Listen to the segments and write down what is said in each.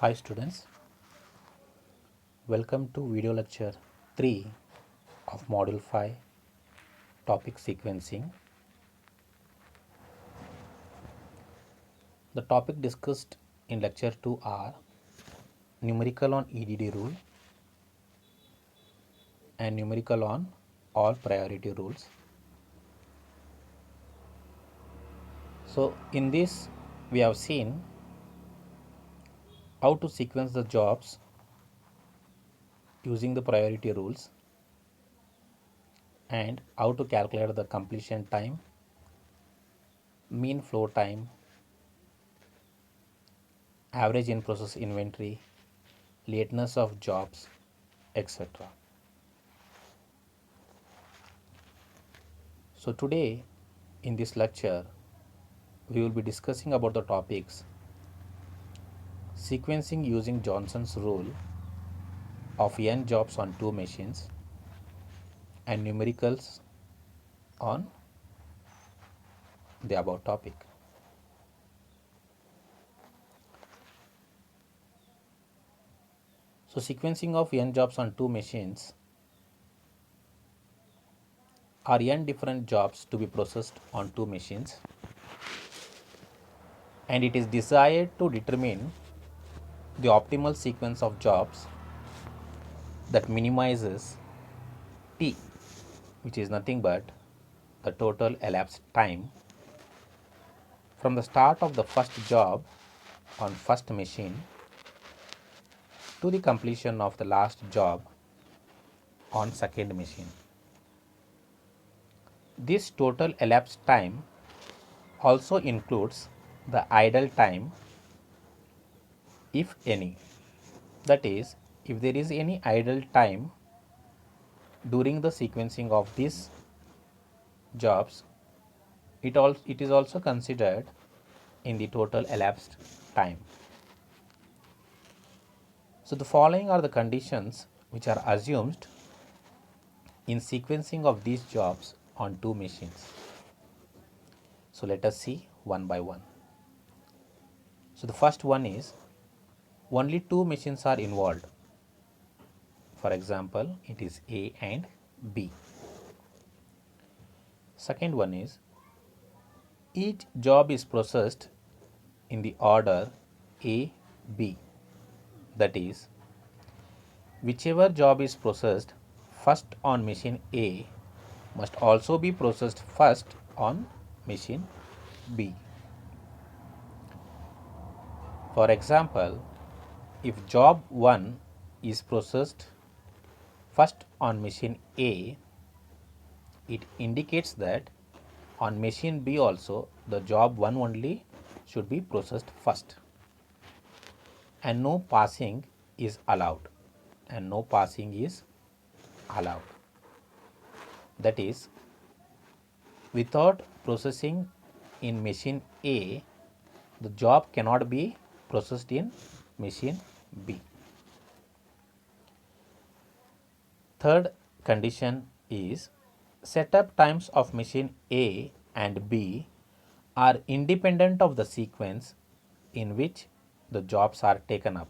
Hi students, welcome to video lecture 3 of module 5 topic sequencing. The topic discussed in lecture 2 are numerical on EDD rule and numerical on all priority rules. So in this we have seen how to sequence the jobs using the priority rules and how to calculate the completion time, mean flow time, average in process inventory, lateness of jobs, etc. So today in this lecture we will be discussing about the topics sequencing using Johnson's rule of n jobs on two machines and numericals on the above topic. So sequencing of n jobs on two machines are n different jobs to be processed on two machines, and it is desired to determine the optimal sequence of jobs that minimizes t, which is nothing but the total elapsed time from the start of the first job on first machine to the completion of the last job on second machine. This total elapsed time also includes the idle time, if any. That is, if there is any idle time during the sequencing of these jobs, it is also considered in the total elapsed time. So the following are the conditions which are assumed in sequencing of these jobs on two machines. So let us see one by one. So the first one is only two machines are involved. For example, it is A and B. Second one is each job is processed in the order A, B. That is, whichever job is processed first on machine A must also be processed first on machine B. For example, if job 1 is processed first on machine A, it indicates that on machine B also the job 1 only should be processed first, and no passing is allowed, that is, without processing in machine A, the job cannot be processed in machine B. Third condition is setup times of machine A and B are independent of the sequence in which the jobs are taken up.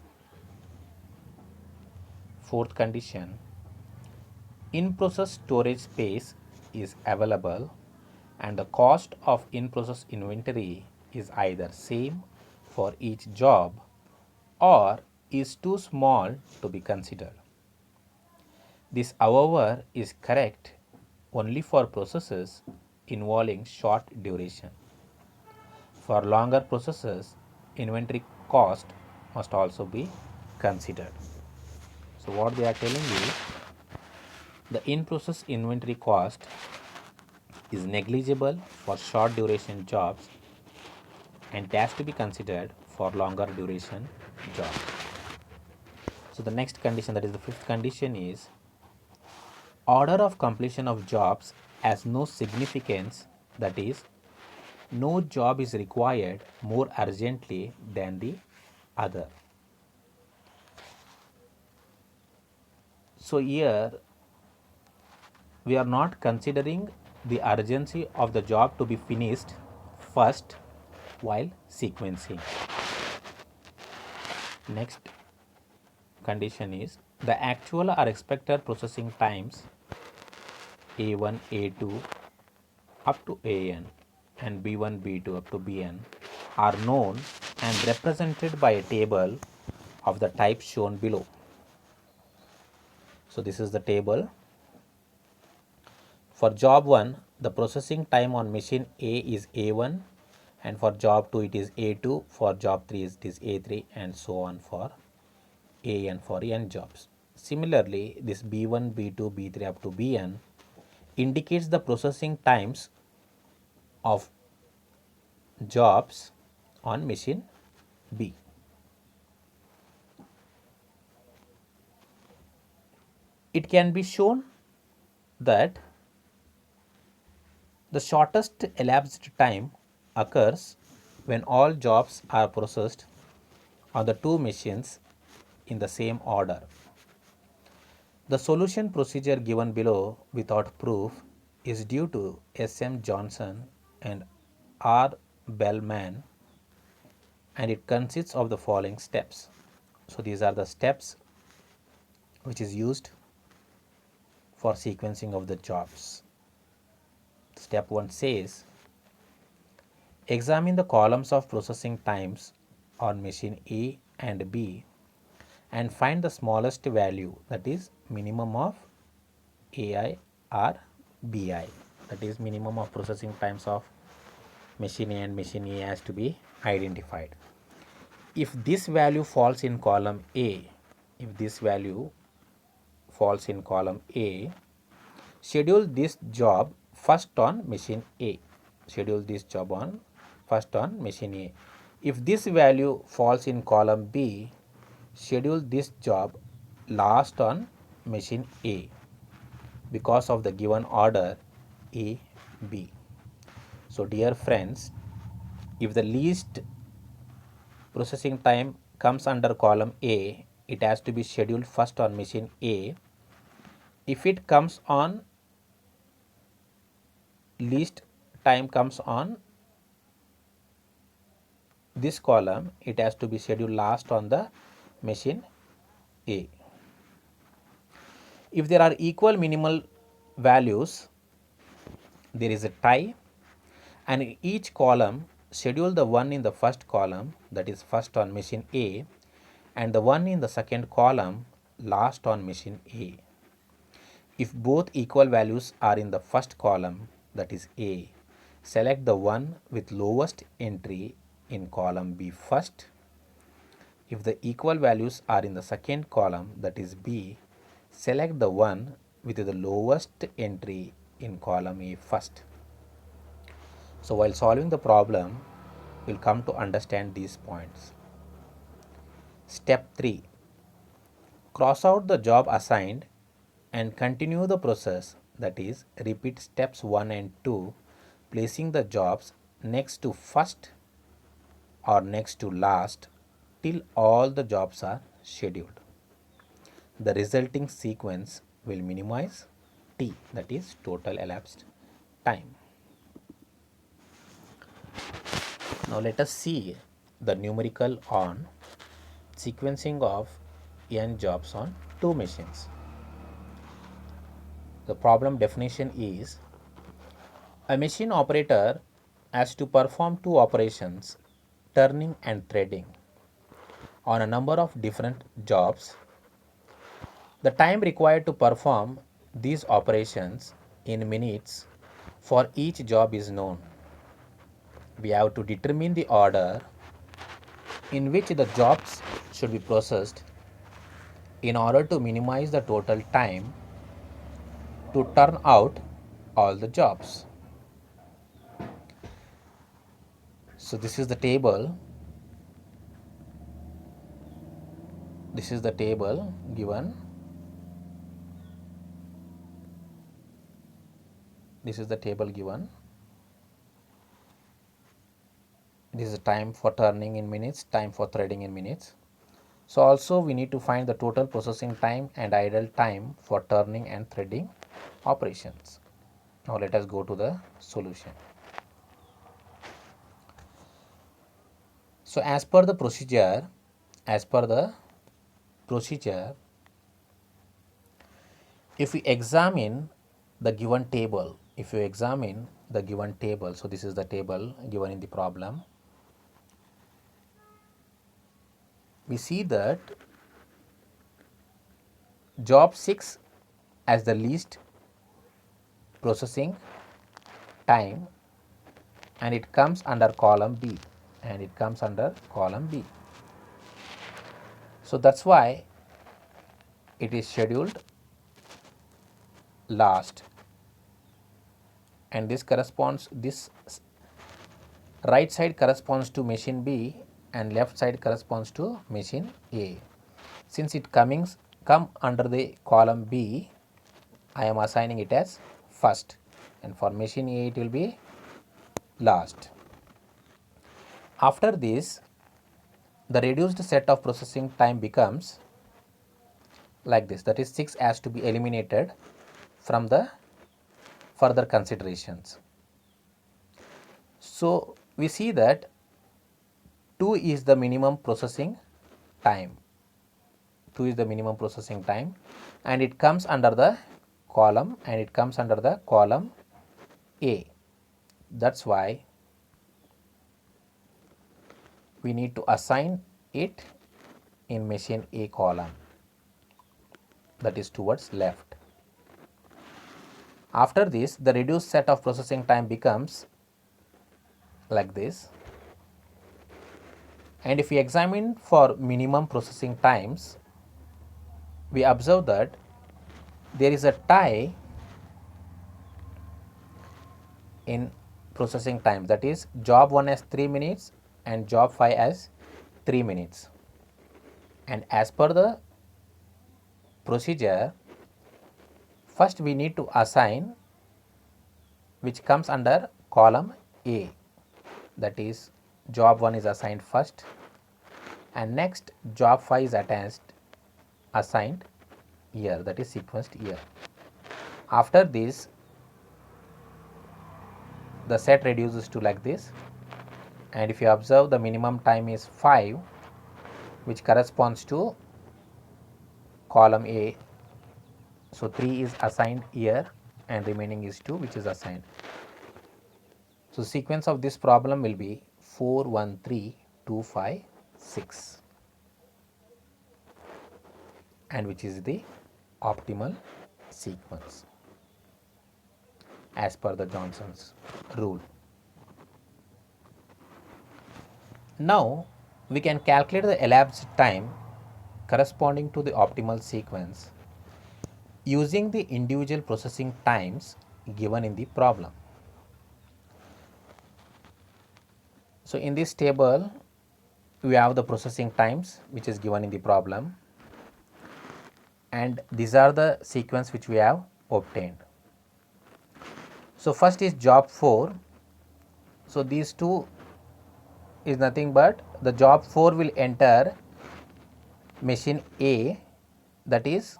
Fourth condition, in-process storage space is available and the cost of in-process inventory is either same for each job or is too small to be considered. This, however, is correct only for processes involving short duration. For longer processes, inventory cost must also be considered. So what they are telling is the in-process inventory cost is negligible for short duration jobs and it has to be considered for longer duration jobs. So the next condition, that is the fifth condition, is order of completion of jobs has no significance, that is, no job is required more urgently than the other. So here we are not considering the urgency of the job to be finished first while sequencing. Next condition is the actual or expected processing times A1, A2 up to AN and B1, B2 up to BN are known and represented by a table of the type shown below. So this is the table. For job 1, the processing time on machine A is A1, and for job 2 it is A2, for job 3 it is A3, and so on for AN for N jobs. Similarly, this B1, B2, B3 up to BN indicates the processing times of jobs on machine B. It can be shown that the shortest elapsed time occurs when all jobs are processed on the two machines in the same order. The solution procedure given below without proof is due to S.M. Johnson and R. Bellman, and it consists of the following steps. So these are the steps which is used for sequencing of the jobs. Step 1 says, examine the columns of processing times on machine A and B and find the smallest value, that is minimum of AI or BI, that is minimum of processing times of machine A and machine A has to be identified. If this value falls in column A, if this value falls in column A, schedule this job first on machine A. Schedule this job on first on machine A. If this value falls in column B, schedule this job last on machine A because of the given order A, B. So dear friends, if the least processing time comes under column A, it has to be scheduled first on machine A. If it comes on least time comes on this column, it has to be scheduled last on the machine A. If there are equal minimal values, there is a tie, and in each column schedule the one in the first column, that is first on machine A, and the one in the second column last on machine A. If both equal values are in the first column, that is A, select the one with lowest entry in column B first. If the equal values are in the second column, that is B, select the one with the lowest entry in column A first. So while solving the problem, we'll come to understand these points. Step 3. Cross out the job assigned and continue the process, that is repeat steps 1 and 2, placing the jobs next to first or next to last till all the jobs are scheduled. The resulting sequence will minimize T, that is total elapsed time. Now let us see the numerical on sequencing of n jobs on two machines. The problem definition is a machine operator has to perform two operations, turning and threading, on a number of different jobs. The time required to perform these operations in minutes for each job is known. We have to determine the order in which the jobs should be processed in order to minimize the total time to turn out all the jobs. So this is the table. This is the table given. This is the table given. This is the time for turning in minutes, time for threading in minutes. So also we need to find the total processing time and idle time for turning and threading operations. Now let us go to the solution. So as per the procedure, as per the procedure, if we examine the given table, so this is the table given in the problem, we see that job 6 as the least processing time, and it comes under column B, So that's why it is scheduled last, and this right side corresponds to machine B and left side corresponds to machine A. Since it come under the column B, I am assigning it as first, and for machine A it will be last. After this, the reduced set of processing time becomes like this, that is 6 has to be eliminated from the further considerations. So we see that 2 is the minimum processing time, and it comes under the column A. That's why we need to assign it in machine A column, that is towards left. After this, the reduced set of processing time becomes like this, and if we examine for minimum processing times, we observe that there is a tie in processing time, that is job 1 has 3 minutes and job 5 has 3 minutes, and as per the procedure, first we need to assign which comes under column A, that is job 1 is assigned first, and next job 5 is assigned here, that is sequenced here. After this, the set reduces to like this, and if you observe, the minimum time is 5, which corresponds to column A. So 3 is assigned here and remaining is 2, which is assigned. So sequence of this problem will be 4, 1, 3, 2, 5, 6, and which is the optimal sequence as per the Johnson's rule. Now we can calculate the elapsed time corresponding to the optimal sequence using the individual processing times given in the problem. So in this table, we have the processing times which is given in the problem, and these are the sequence which we have obtained. So first is job 4. So these two is nothing but the job 4 will enter machine A, that is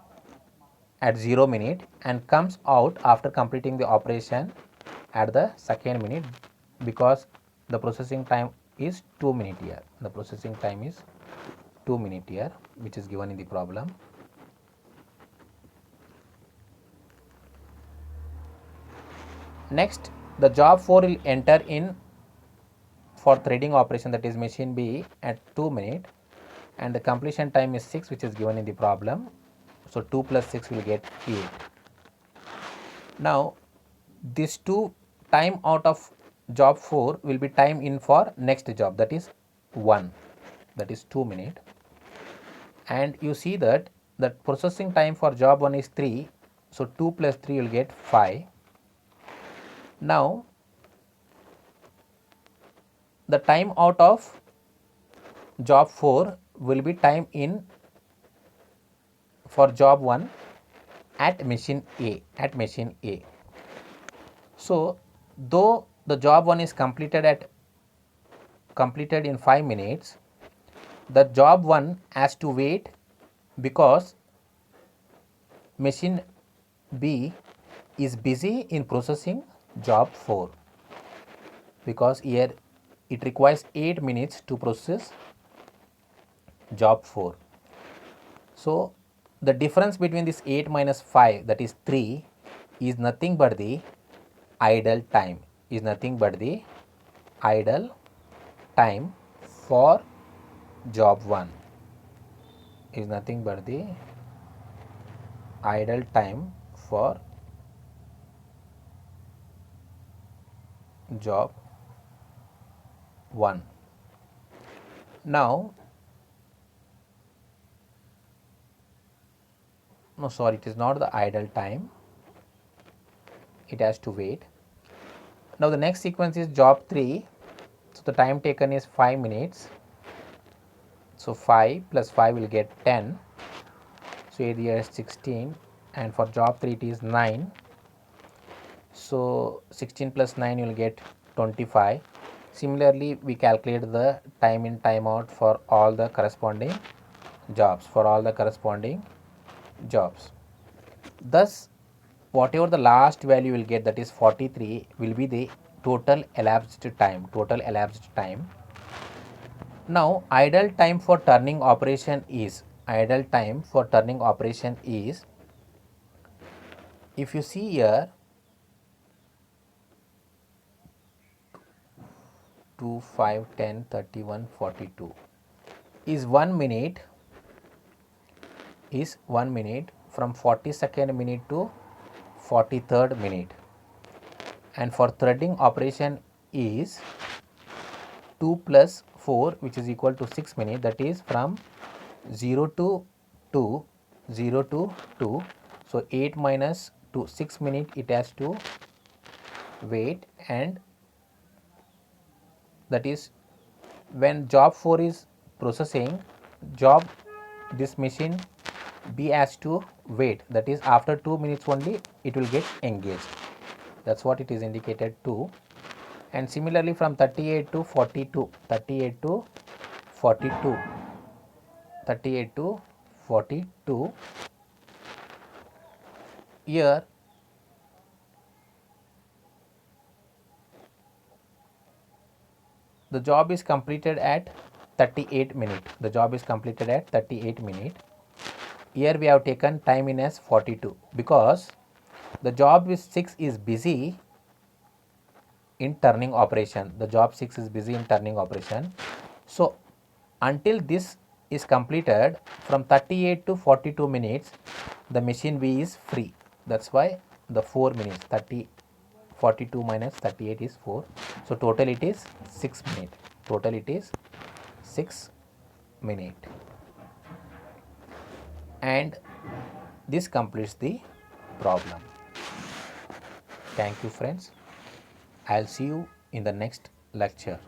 at 0 minute, and comes out after completing the operation at the second minute, because the processing time is 2 minutes here. The processing time is 2 minutes here, which is given in the problem. Next, the job 4 will enter in for threading operation, that is machine B, at 2 minutes, and the completion time is 6, which is given in the problem. So 2 plus 6 will get 8. Now this 2 time out of job 4 will be time in for next job, that is 1, that is 2 minutes, and you see that the processing time for job 1 is 3, so 2 plus 3 will get 5. Now the time out of job 4 will be time in for job 1 at machine A. So though the job 1 is completed in 5 minutes, the job 1 has to wait because machine B is busy in processing job 4, because here it requires 8 minutes to process job 4. So the difference between this 8 minus 5, that is 3, is nothing but the idle time, is nothing but the idle time for job 1, is nothing but the idle time for job 1. Now, no, sorry, it is not the idle time, it has to wait. Now the next sequence is job 3, so the time taken is 5 minutes, so 5 plus 5 will get 10, so here is 16, and for job 3 it is 9, so 16 plus 9 you will get 25. Similarly, we calculate the time in time out for all the corresponding jobs, Thus, whatever the last value will get, that is 43, will be the total elapsed time. Now, idle time for turning operation is, if you see here, 2, 5, 10, 31, 42 is 1 minute, from 42nd minute to 43rd minute, and for threading operation is 2 plus 4, which is equal to 6 minutes, that is from 0 to 2, so 8 minus 2, 6 minutes it has to wait, and that is when job 4 is processing, this machine B has to wait, that is after 2 minutes only it will get engaged. That's what it is indicated to. And similarly from 38 to 42, here the job is completed at 38 minutes. Here we have taken time in as 42 because the job 6 is busy in turning operation. So until this is completed, from 38 to 42 minutes, the machine B is free. That's why the 4 minutes, 42 minus 38 is 4. So total it is 6 minutes. And this completes the problem. Thank you friends. I'll see you in the next lecture.